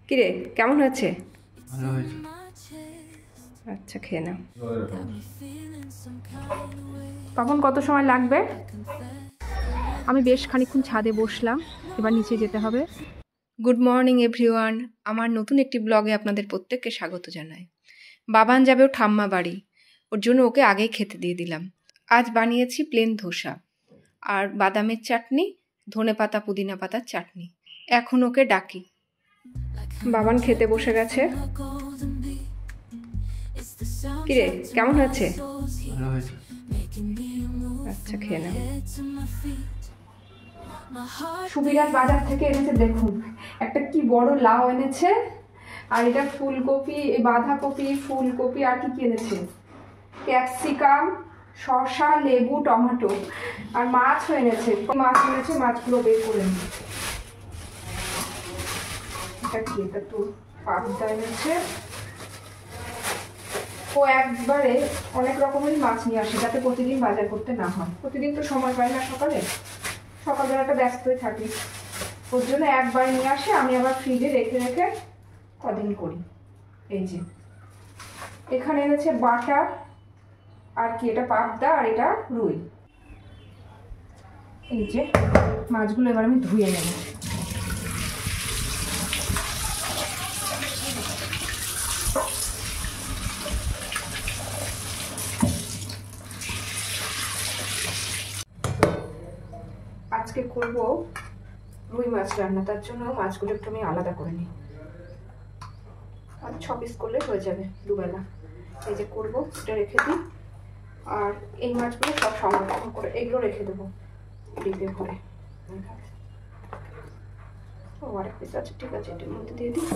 কিরে কেমন হয়েছে? ভালো হয়েছে। আচ্ছা খেয়ে নাও। তখন কত সময় লাগবে? আমি বেশ খানিকক্ষণ ছাদে বসলাম, এবার নিচে যেতে হবে। গুড মর্নিং এভরিওয়ান, আমার নতুন একটি ব্লগে আপনাদের প্রত্যেককে স্বাগত জানাই। বাবান যাবে ও ঠাম্মা বাড়ি, ওর জন্য ওকে আগেই খেতে দিয়ে দিলাম। আজ বানিয়েছি প্লেন ধোসা আর বাদামের চাটনি, ধনেপাতা পুদিনা পাতার চাটনি। এখন ওকে ডাকি। বাবান খেতে বসে গেছে। কিরে কেমন হয়েছে? ভালো হয়েছে। আচ্ছা খেয়ে নাও। সুবিরাজ বাজার থেকে এনেছে, দেখুন একটা কি বড় লাউ এনেছে, আর এটা ফুলকপি, বাঁধাকপি, ফুলকপি, আর কি কি এনেছে, ক্যাপসিকাম, শসা, লেবু, টমেটো, আর মাছও এনেছে। মাছগুলো বের করে নিই। এটা কি, এটা তো পাবদা এনেছে। ও একবারে অনেক রকমেরই মাছ নিয়ে আসে, যাতে প্রতিদিন বাজার করতে না হয়। প্রতিদিন তো সময় পাই না, সকালবেলাটা ব্যস্তই থাকি, ওর জন্য একবার নিয়ে আসে। আমি আবার ফ্রিজে রেখে রেখে কদিন করি। এই যে এখানে এনেছে বাটার, আর কি এটা পাবদা, আর এটা রুই। এই যে মাছগুলো এবার আমি ধুয়ে নেব। আজকে করব রুই মাছ রান্না, তার জন্য মাছগুলো একটু আমি আলাদা করে নিই। আর 6 পিস করলে হয়ে যাবে দুবেলা। এই যে করবো, এটা রেখে দিই। আর এই মাছগুলো সব সংরক্ষণ করে এগুলো রেখে দেবো ডিপে ভরে। ও আরেক পিস আছে, ঠিক আছে, এটার মধ্যে দিয়ে দিই।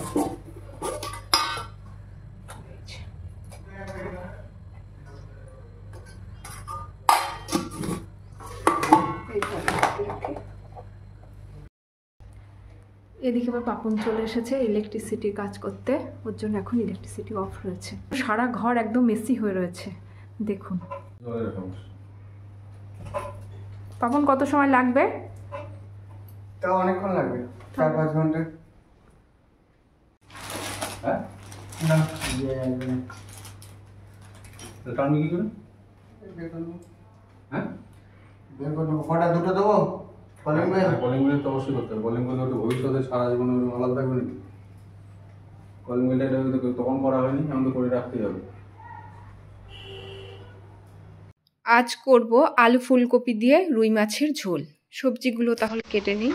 এদিকে আবার পাপন চলে এসেছে ইলেকট্রিসিটি কাজ করতে, ওর জন্য এখন ইলেকট্রিসিটি অফ রয়েছে। সারা ঘর একদম মেসি হয়ে রয়েছে, দেখুন। পাপন কত সময় লাগবে? তাও অনেকক্ষণ লাগবে, 4-5 ঘন্টা। হ্যাঁ না টার্মি কি করে হ্যাঁ বের করে দেবো। কটা, দুটো দেবো? কলিং বেল তো অবশ্যই করতে হবে। কলিং বেল তো ভবিষ্যতে সারা জীবন আলাদা থাকবে নাকি? কলিং বেলটা তখন করা হয়নি, আমি তো করে রাখতেই হবে। আজ করব আলু ফুলকপি দিয়ে রুই মাছের ঝোল। সবজিগুলো তাহলে কেটে নিই।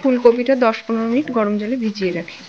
ফুলকপিটা 10-15 মিনিট গরম জলে ভিজিয়ে রাখি।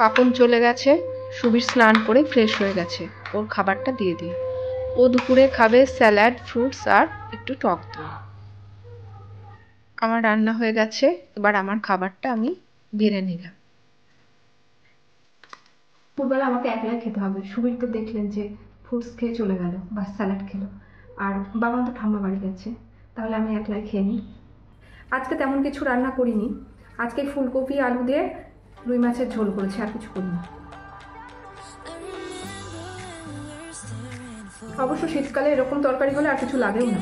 পাপন চলে গেছে, সুবীর স্নান করে ফ্রেশ হয়ে গেছে, ওর খাবারটা দিয়ে দিই। ও দুপুরে খাবে স্যালাড, ফ্রুটস আর একটু টক দই। আমার রান্না হয়ে গেছে, এবার আমার খাবারটা আমি বেড়ে নিলাম। দুপুরবেলা আমাকে একলাই খেতে হবে। সুবীর তো দেখলেন যে ফ্রুটস খেয়ে চলে গেল বা স্যালাড খেলো, আর বাবা তো ঠাম্মা বাড়ি গেছে, তাহলে আমি একলাই খেয়ে নিই। আজকে তেমন কিছু রান্না করিনি, আজকে ফুলকপি আলু দিয়ে রুই মাছের ঝোল করেছি, আর কিছু করিনি। অবশ্য শীতকালে এরকম তরকারি হলে আর কিছু লাগেও না।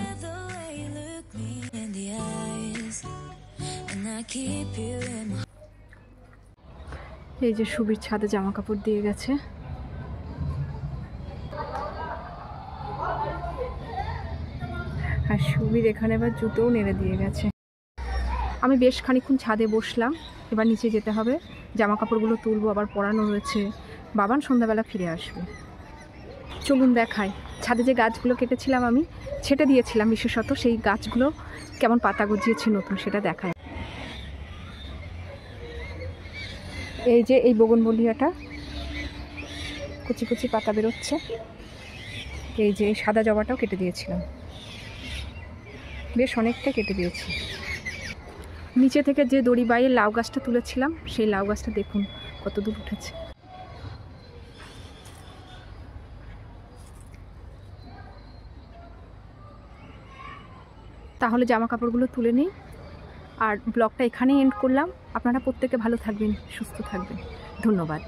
এই যে সুবীর ছাদে জামা কাপড় দিয়ে গেছে। আর সুবীর এখানে আবার জুতোও নেড়ে দিয়ে গেছে। আমি বেশ খানিকক্ষণ ছাদে বসলাম, এবার নিচে যেতে হবে, জামা কাপড়গুলো তুলবো, আবার পরানো রয়েছে। বাবান সন্ধ্যাবেলা ফিরে আসবে। চলুন দেখাই, ছাদে যে গাছগুলো কেটেছিলাম আমি, ছেটে দিয়েছিলাম বিশেষত, সেই গাছগুলো কেমন পাতা গজিয়েছে নতুন, সেটা দেখায়। এই যে এই বগনভেলিয়াটা কুচি কুচি পাতা বেরোচ্ছে। এই যে সাদা জবাটাও কেটে দিয়েছিলাম, বেশ অনেকটা কেটে দিয়েছি। নিচে থেকে যে দড়ি বাইয়ে লাউ গাছটা তুলেছিলাম, সেই লাউ গাছটা দেখুন কত দূর উঠেছে। তাহলে জামা কাপড়গুলো তুলে নিই, আর ব্লগটা এখানেই এন্ড করলাম। আপনারা প্রত্যেকে ভালো থাকবেন, সুস্থ থাকবেন। ধন্যবাদ।